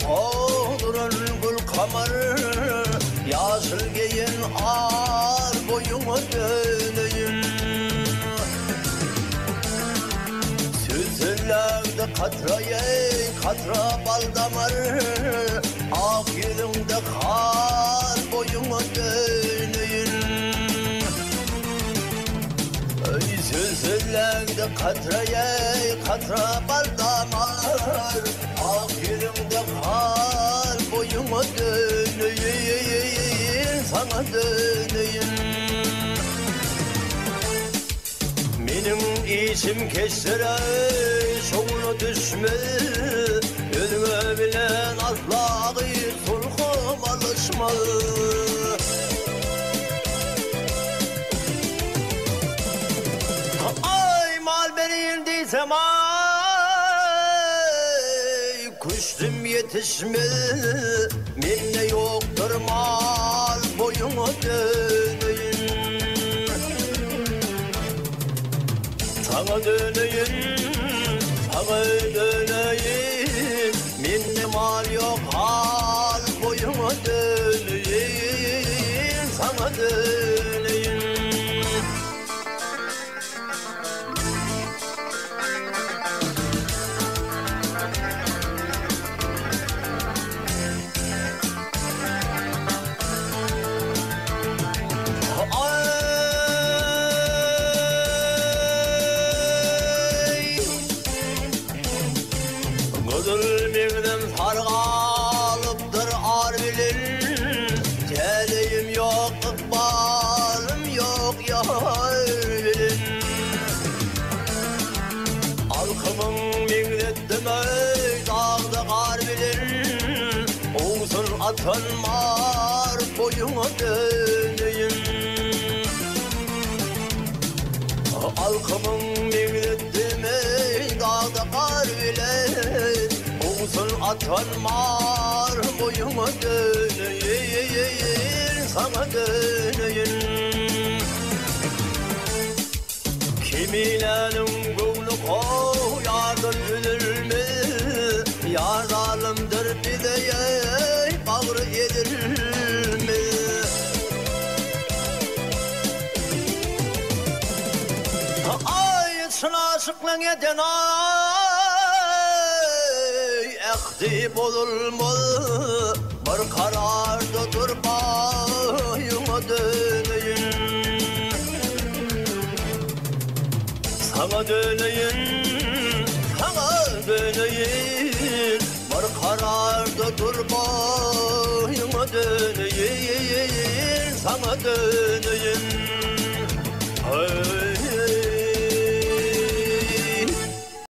koduran gül kamar, yaşılgeyin ar boyuma döneyim. Süzüllerde katra bal damar, ak yüzünde kar boyuma döneyim. Süzüllerde katra bal damar, ak yüzünde kar boyuma döneyim, sana döneyim. Benim içim kesire şoğunu düşme, ölüme bilen aslağı sulhum alışma. Ay mal beni indiysem ay, kuştum yetişme, minne yoktur mal boyuma döneyim. Sana döneyim, minne mal yok hal boyuma döneyim, sana döneyim. Zulmümden sargalıptır ar bilin, geleyim yok, ıkbalım yok yar bilin. Alkımın migrettime dağda kar bilin, oğuzun atan mar boyuma döneyim. Alkımın migrettime dağda kar bilin, oğuzun atan mar boyuma döneyim, sana döneyim. Kimilerin gönlü koyardır üzülme, yar zalimdir dideye bağrı yedirme. Ay aşıklığın eden ay, ehtip olulmalı, bir kararda dur bayıma döneyim. Sana döneyim, bir kararda dur bayıma döneyim, sana döneyim.